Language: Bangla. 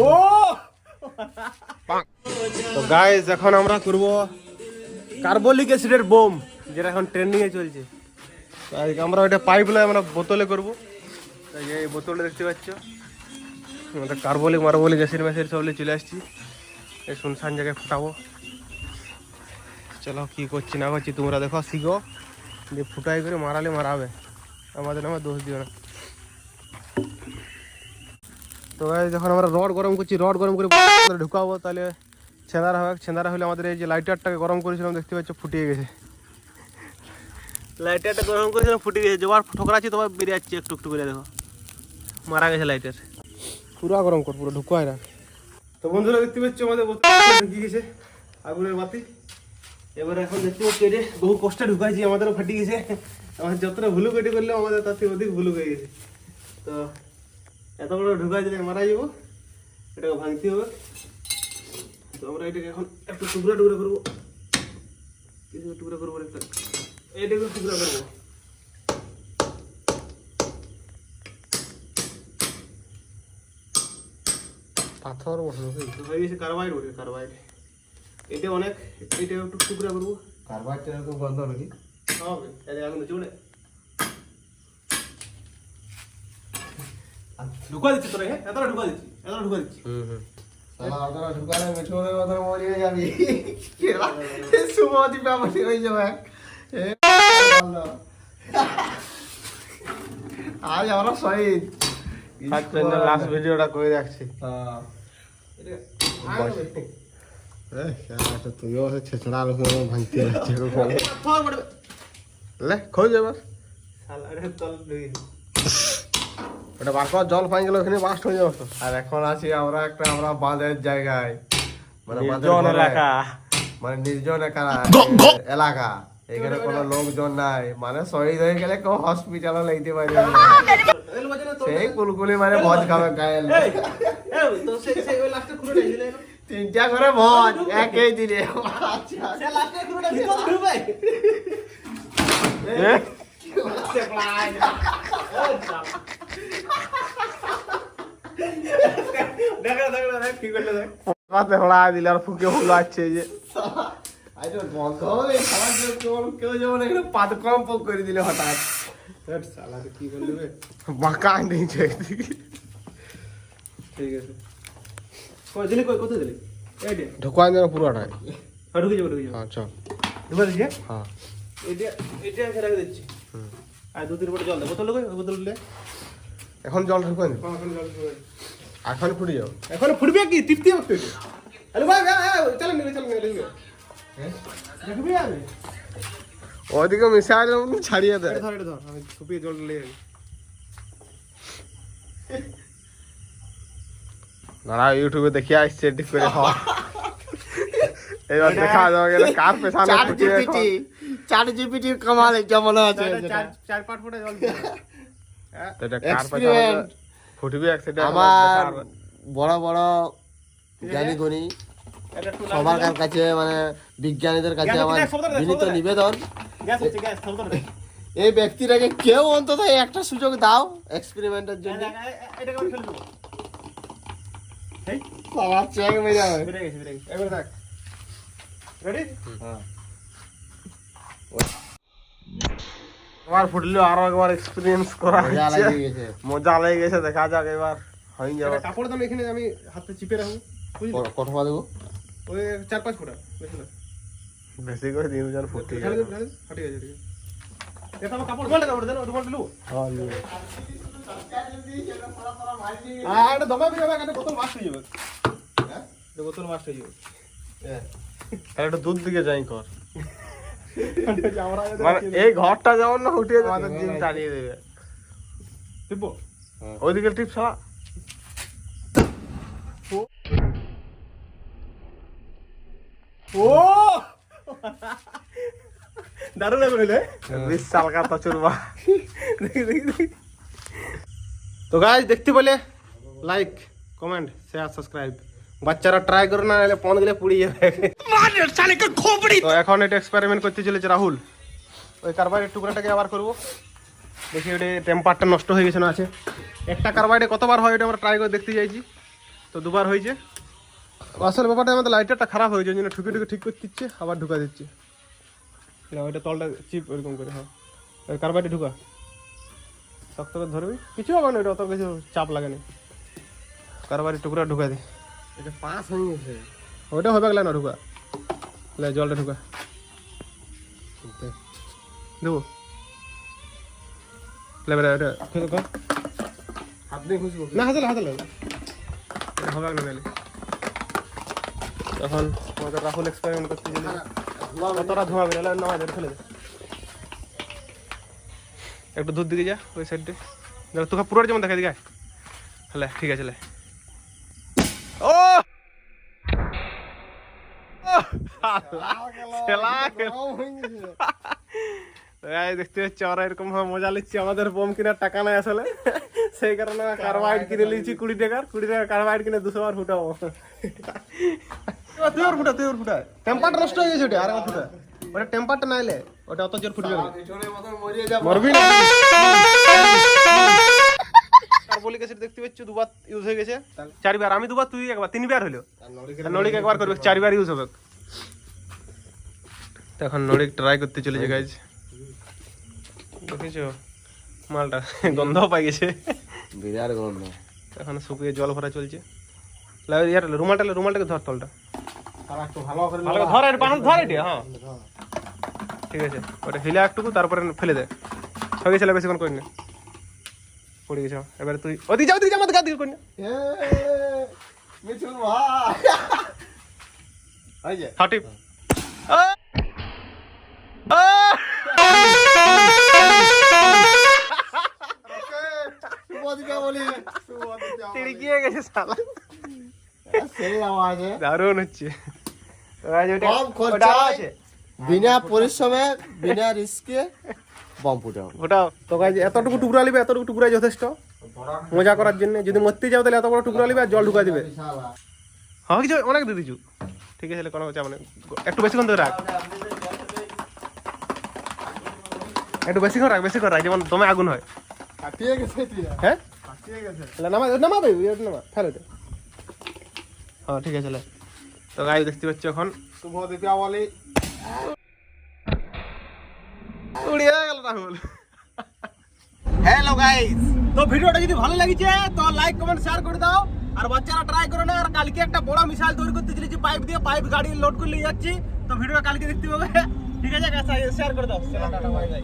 ও তো গাইস এখন আমরা করব কার্বলিক অ্যাসিডের বোম, যেটা এখন ট্রেন্ডিং এ চলছে। আমরা ওইটা পাইপ লাই আমরা বোতলে করব। এই বোতলে দেখতে পাচ্ছ আমাদের কার্বলিক অ্যাসিড ম্যাসিড সব চলে আসছি। এই শুনশান জায়গায় ফুটাবো। চলো কি করছি না করছি তোমরা দেখো, শিখো, যে ফুটাই করে মারালে মারাবে, আমাদের নামে দোষ দিও না। তো যখন আমরা রড গরম করছি, রড গরম করে ঢুকাবো, তাহলে ছেঁদারা হবে। ছেঁদারা হলে আমাদের এই যে লাইটারটাকে গরম করেছিলাম দেখতে পাচ্ছ ফুটিয়ে গেছে। লাইটারটা গরম করেছিলাম ফুটিয়ে গেছে, যবার ঠোকরাচ্ছি তোমার বেরিয়ে যাচ্ছে একটু একটু করে, দেখো মারা গেছে লাইটার। পুরো গরম কর, পুরো ঢুকায় না। তো বন্ধুরা দেখতে পাচ্ছ আমাদের ঢুকিয়ে গেছে আগুনের বাতি। এবার এখন দেখতে পাচ্ছি যে বহু কষ্টে ঢুকাইছি, আমাদেরও ফাটি গেছে। আমার যতটা ভুলু কেটে করলেও আমাদের তার থেকে অধিক ভুলু হয়ে গেছে। তো এত বড় ঢুকাই দিলে মারা যাবো, এটাকে ভাঙতে হবে। তো আমরা এটাকে এখন একটু টুকরা টুকরা করবো, কিছু টুকরা করবো, একটা এইটাকে টুকরা করবো। পাথর হয়ে গেছে, কার্বাইড ওঠে, কার্বাইড। এটা অনেক, এটা একটু টুকরা করবো। কার্বাইডটা এরকম গন্ধ নাকি? হবে এখন চলে ঢুকা দিচ্ছি তোরা, হ্যাঁ এতটা ঢুকা দিচ্ছি, এতটা ঢুকা দিচ্ছি। শালা ওটা ঢুকালে মিঠুরে ওদের মরিয়ে যাবি। সুমতি বাবাটি হয়ে যাবে। আজ আমরা শহীদ লাস্ট ভিডিওটা করে রাখছি। তুইও ছেঁচড়া আলু ভাঙতে যাচ্ছে। খোঁজ এবার ওটা বার কর, জল পাই গেলে ওখানে বাস্ট হয়ে যাবে। আর এখন আছি আমরা আমরা বাঁধের জায়গায়, মানে নির্জন এলাকা, মানে নির্জন এলাকা। এখানে কোনো লোকজন নাই, মানে শহীদ হয়ে গেলে কেউ হসপিটালে লাগতে পারে। সেই কুলকুলি মানে ভোজ খাবে গায়ের, তিনটা করে ভোজ একই দিনে। দিলে আর ফুকে ফুলো আছে যে কেউ যেমন এখানে পাতকম পোক করে দিলে হঠাৎ কি করবে বাঁকা নিচে। ঠিক আছে, দিলি কই কত দিলি? ঢুকান যেন পুরোটাই। ঢুকে যাবো, ঢুকে যাবো। হ্যাঁ চল, ঢুকে দিচ্ছি। হ্যাঁ এটা এটা রেখে দিচ্ছি। আর দু তিন বটে জল দে, বোতল কই? বোতল লে এখন জল ঢুকান, এখন জল ঢুকে এখন ফুটে যাও। এখন ফুটবে কি তৃপ্তি হবে? আরে ভাই চল নিয়ে চল নিয়ে দেখবি আমি ওদিকে মিশাই ছাড়িয়ে দেয়। ধর এটা ধর, আমি ফুপিয়ে জল নিয়ে যাই। দাঁড়া, ইউটিউবে দেখে আসছে এডিট করে। এবার দেখা যাবে কার পেছনে চ্যাট জিপিটির কামাল যেমন আছে। চার পাঁচ ফুটে জল এটা কার পেছনে ফুটবে অ্যাক্সিডেন্ট। আমার বড় বড় জ্ঞানী গুণী সবার কাছে, মানে বিজ্ঞানীদের কাছে আমার বিনীত নিবেদন, গ্যাস হচ্ছে, গ্যাস থামতো না। এই ব্যক্তিটাকে কেউ অন্তত একটা সুযোগ দাও এক্সপেরিমেন্টের জন্য। এটাকে আমি ফেলে দেবো। এই সবার চেক হয়ে যাবে। বেড়ে গেছে, বেড়ে গেছে। এবার থাক, রেডি? হ্যাঁ, তোমার ফুটলে আরো একবার এক্সপেরিয়েন্স করা মজা হচ্ছে, লাগে গেছে। মজা লেগে গেছে। দেখা যাক এবার হয়ে যাবে। একটা কাপড় দাম এখানে আমি হাতে চিপে রাখবো, বুঝলি? কঠমা দেবো। ওই 4-5 ফুটা বেশি না। বেশি করে 3 ফুটে ঢালে যাবে। দে, ঢালে দে। ঠিক আছে, ঠিক আছে। এটা আমার কাপড় বলটা কাপড় দেন, রুমাল দিলু। আর এটা দমা যাবে, একটা বোতল নষ্ট হয়ে যাবে। হ্যাঁ, এটা বোতল নষ্ট হয়ে যাবে। তাহলে একটু দূর দিকে যাই কর, আমরা মানে এই ঘরটা যেমন না উঠে আমাদের জিম চালিয়ে দেবে। টিপো ওইদিকে টিপস হওয়া। ও দারুণ লাগলো রে, 20 साल का तजुर्बा। তো গাইস দেখতে পেলে লাইক কমেন্ট শেয়ার সাবস্ক্রাইব। বাচ্চারা ট্রাই করে না, নাহলে পন গেলে পুড়িয়ে যাবে। তো এখন এটা এক্সপেরিমেন্ট করতে চলেছে রাহুল। ওই কার্বাইডের টুকরাটাকে আবার করব, দেখি ওটা টেম্পারটা নষ্ট হয়ে গেছে না আছে। একটা কার্বাইডে কতবার হয় ওটা আমরা ট্রাই করে দেখতে চাইছি। তো দুবার হয়েছে। আসলে ব্যাপারটা আমাদের লাইটারটা খারাপ হয়েছে, ওই জন্য ঠুকে ঠুকে ঠিক করতে দিচ্ছে, আবার ঢুকা দিচ্ছে। ওইটা তলটা চিপ ওইরকম করে, হ্যাঁ কার্বাইডে ঢুকা শক্ত করে ধরবি, কিছু হবে না, ওইটা অত কিছু চাপ লাগে না। কার্বাইডের টুকরা ঢুকা দে, এটা পাস হয়ে গেছে। ওইটা হবে গেলে না, ঢুকা জলটা ঢুকা দেবো। ওটা খেতে কর, হাত দিয়ে খুঁজবো না হাতে হাতে লাগে, এটা হবে না নাহলে। তখন আমাদের রাহুল এক্সপেরিমেন্ট করতে গেলে কতটা ধোঁয়া বেরোলে নামাজ ফেলে দে। একটু দূর দিকে যা, ওই সাইডে দেখ তোকে পুরো যেমন দেখা দিকে। হলে ঠিক আছে, ও দেখতে পাচ্ছি আমরা এরকম ভাবে মজা নিচ্ছি, আমাদের বোম কেনার টাকা নাই আসলে, সেই কারণে কার্বাইড কিনে নিয়েছি 20 টাকার কার্বাইড কিনে 200 বার ফুটাবো। তুই ওর ফুটা টেম্পারটা নষ্ট হয়ে গেছে, ওটা আর ফুটা, ওটা টেম্পারটা নাইলে ওটা অত জোর ফুটবে না, মরবি না। কার্বলিক অ্যাসিড দেখতে পাচ্ছ 2 বার ইউজ হয়ে গেছে, 4 বার, আমি 2 বার, তুই 1 বার, 3 বার হলো। নড়িক 1 বার করবে, 4 বার ইউজ হবে। তখন নড়িক ট্রাই করতে চলেছে গাইজ, দেখেছো মালটা গন্ধ পাই গেছে, বিরাট গরম না। এখন শুকিয়ে জল ভরা চলছে। রুমালটাকে ধর তলটা ভালো করে ধর, হ্যাঁ ঠিক আছে, ওটা হিলা একটুকু, তারপরে ফেলে দে। হয়ে গেছে, বেশিক্ষণ করি না, পড়ে গেছে। এবারে তুই ওদিকে যা আমাদের গা দিকে করি না, মিঠুন ভাই হ্যাঁ টিপ। তিড়কিয়ে গেছে শালা, দারুণ হচ্ছে। বিনা পরিশ্রমে বিনা রিস্কে বম ফুটাও। ওটাও তো গাইজ এতটুকু টুকরা নিবে, এতটুকু টুকরাই যথেষ্ট মজা করার জন্য। যদি মরতে যাও তাহলে এত বড় টুকরা নিবে আর জল ঢুকা দিবে। হ্যাঁ কিছু অনেক দিয়ে দিচ্ছু, ঠিক আছে কোনো চাপ নেই, একটু বেশিক্ষণ ধরে রাখ, একটু বেশিক্ষণ রাখ, যেমন দমে আগুন হয়। হ্যাঁ নামাবে ফেলে দে, হ্যাঁ ঠিক আছে। তো গাইজ দেখতে পাচ্ছ এখন শুভ দীপাবলি উড়িয়ে গেল রাহুল। হ্যালো গাইস, তো ভিডিওটা যদি ভালো লাগিছে তো লাইক কমেন্ট শেয়ার করে দাও, আর বাচ্চারা ট্রাই করো না। আর কালকে একটা বড় মিসাইল তৈরি করতে চলেছি, পাইপ গাড়ি লোড করে নিয়ে যাচ্ছি, তো ভিডিওটা কালকে দেখতে পাবে, ঠিক আছে? শেয়ার করে দাও, টাটা বাই বাই।